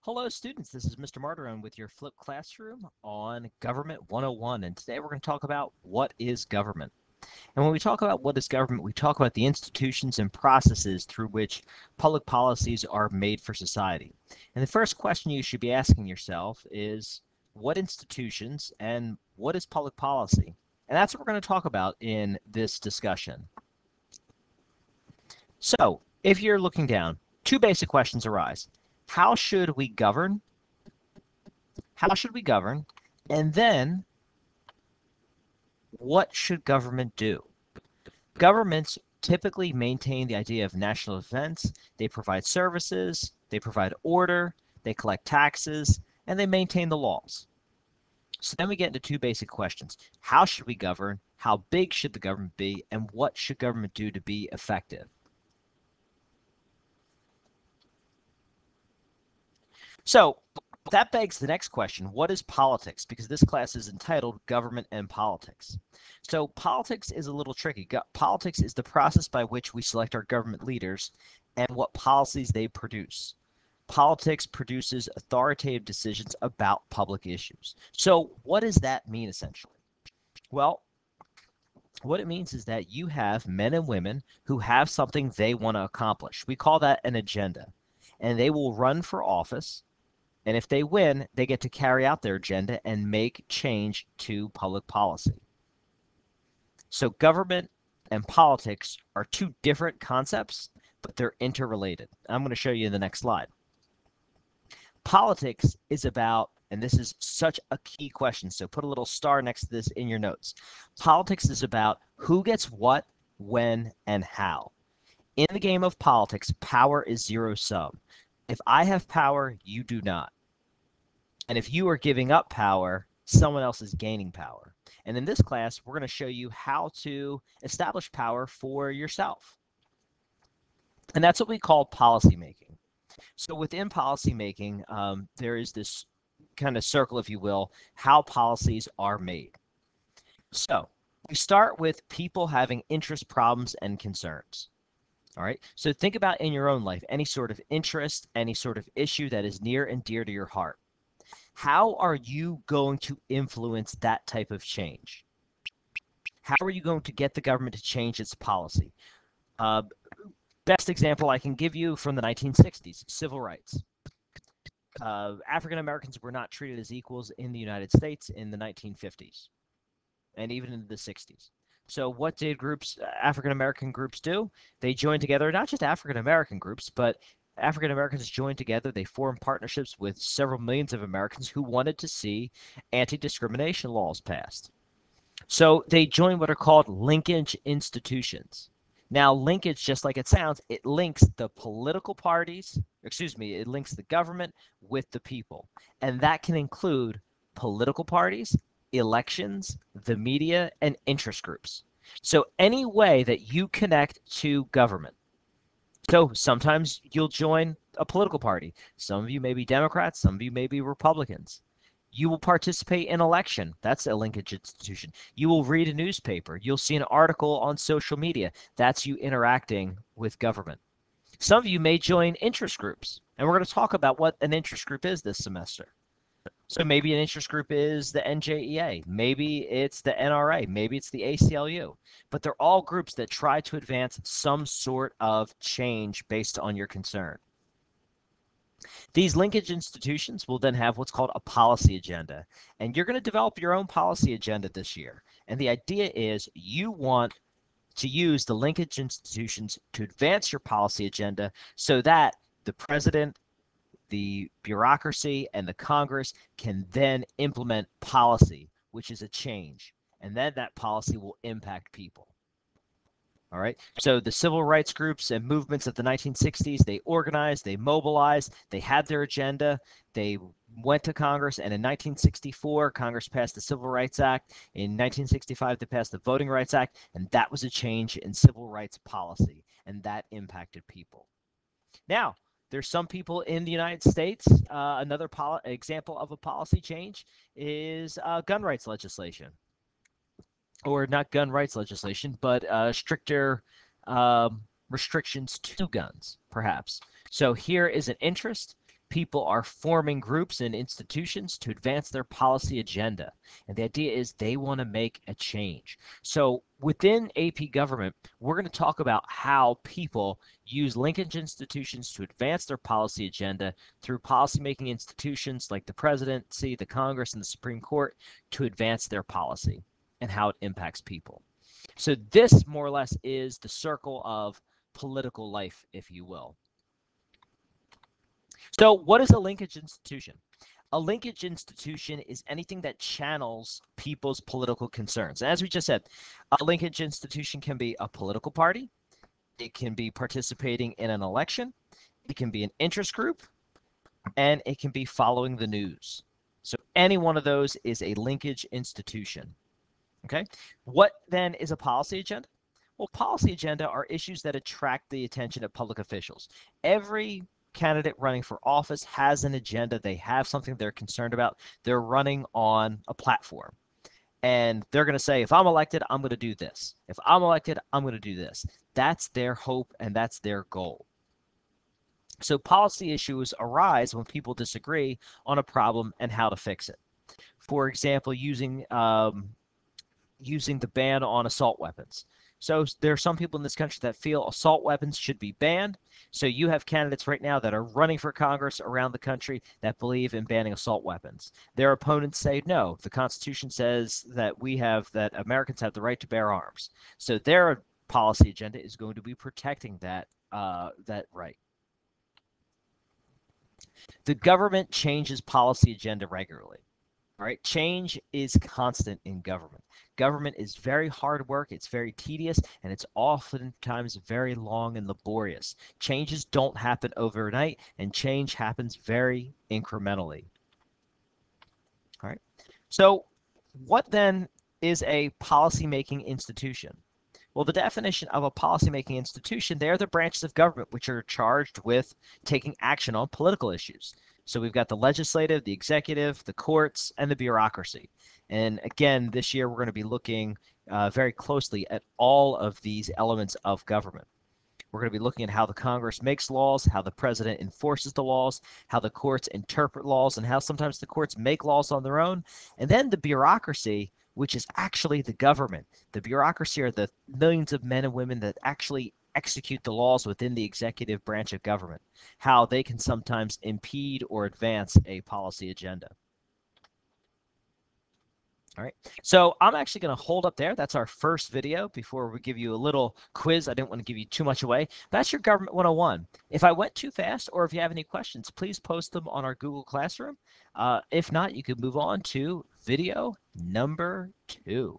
Hello students, this is Mr. Martiron with your flipped classroom on Government 101, and today we're going to talk about what is government. And when we talk about what is government, we talk about the institutions and processes through which public policies are made for society. And the first question you should be asking yourself is, what institutions and what is public policy? And that's what we're going to talk about in this discussion. So, if you're looking down, two basic questions arise. How should we govern? How should we govern? And then, what should government do? Governments typically maintain the idea of national defense. They provide services, they provide order, they collect taxes, and they maintain the laws. So then we get into two basic questions. How should we govern? How big should the government be? And what should government do to be effective? So that begs the next question. What is politics? Because this class is entitled Government and Politics. So politics is a little tricky. Politics is the process by which we select our government leaders and what policies they produce. Politics produces authoritative decisions about public issues. So what does that mean essentially? Well, what it means is that you have men and women who have something they want to accomplish. We call that an agenda. And they will run for office. And if they win, they get to carry out their agenda and make change to public policy. So government and politics are two different concepts, but they're interrelated. I'm going to show you in the next slide. Politics is about, and this is such a key question, so put a little star next to this in your notes. Politics is about who gets what, when, and how. In the game of politics, power is zero sum. If I have power, you do not. And if you are giving up power, someone else is gaining power. And in this class, we're going to show you how to establish power for yourself. And that's what we call policymaking. So within policymaking, there is this kind of circle, if you will, how policies are made. So we start with people having interest, problems, and concerns. All right, so think about in your own life, any sort of interest, any sort of issue that is near and dear to your heart. How are you going to influence that type of change? How are you going to get the government to change its policy? Best example I can give you from the 1960s, civil rights. African Americans were not treated as equals in the United States in the 1950s and even in the 60s. So what did African American groups do? They joined together, not just African American groups, but African Americans joined together. They formed partnerships with several millions of Americans who wanted to see anti-discrimination laws passed. So they joined what are called linkage institutions. Now, linkage, just like it sounds, it links the political parties, it links the government with the people. And that can include political parties, elections, the media, and interest groups. So any way that you connect to government. So sometimes you'll join a political party. Some of you may be Democrats, some of you may be Republicans. You will participate in election. That's a linkage institution. You will read a newspaper. You'll see an article on social media. That's you interacting with government. Some of you may join interest groups, and we're going to talk about what an interest group is this semester. So maybe an interest group is the NJEA, maybe it's the NRA, maybe it's the ACLU, but they're all groups that try to advance some sort of change based on your concern. These linkage institutions will then have what's called a policy agenda, and you're going to develop your own policy agenda this year. And the idea is you want to use the linkage institutions to advance your policy agenda so that the president, the bureaucracy, and the Congress can then implement policy, which is a change. And then that policy will impact people. All right. So the civil rights groups and movements of the 1960s, they organized, they mobilized, they had their agenda, they went to Congress, and in 1964, Congress passed the Civil Rights Act. In 1965, they passed the Voting Rights Act, and that was a change in civil rights policy, and that impacted people. Now, there's some people in the United States, another example of a policy change is gun rights legislation. Or not gun rights legislation, but stricter restrictions to guns, perhaps. So here is an interest. People are forming groups and institutions to advance their policy agenda. And the idea is they want to make a change. So within AP government, we're going to talk about how people use linkage institutions to advance their policy agenda through policymaking institutions like the presidency, the Congress, and the Supreme Court to advance their policy and how it impacts people. So this more or less is the circle of political life, if you will. So what is a linkage institution? A linkage institution is anything that channels people's political concerns. As we just said, a linkage institution can be a political party, it can be participating in an election, it can be an interest group, and it can be following the news. So any one of those is a linkage institution. Okay. What then is a policy agenda? Well, policy agenda are issues that attract the attention of public officials. Every candidate running for office has an agenda. They have something they're concerned about. They're running on a platform. And they're going to say, if I'm elected, I'm going to do this. If I'm elected, I'm going to do this. That's their hope and that's their goal. So policy issues arise when people disagree on a problem and how to fix it. For example, using the ban on assault weapons. So there are some people in this country that feel assault weapons should be banned. So you have candidates right now that are running for Congress around the country that believe in banning assault weapons. Their opponents say, no, the Constitution says that that Americans have the right to bear arms. So their policy agenda is going to be protecting that right. The government changes policy agenda regularly. All right, change is constant in government. Government is very hard work, it's very tedious, and it's oftentimes very long and laborious. Changes don't happen overnight, and change happens very incrementally. All right, so what then is a policymaking institution? Well, the definition of a policymaking institution, they're the branches of government which are charged with taking action on political issues. So we've got the legislative, the executive, the courts, and the bureaucracy. And again, this year we're going to be looking very closely at all of these elements of government. We're going to be looking at how the Congress makes laws, how the president enforces the laws, how the courts interpret laws, and how sometimes the courts make laws on their own. And then the bureaucracy, which is actually the government. The bureaucracy are the millions of men and women that actually execute the laws within the executive branch of government, how they can sometimes impede or advance a policy agenda. All right, so I'm actually going to hold up there. That's our first video before we give you a little quiz. I didn't want to give you too much away. That's your Government 101. If I went too fast or if you have any questions, please post them on our Google Classroom. If not, you can move on to video number 2.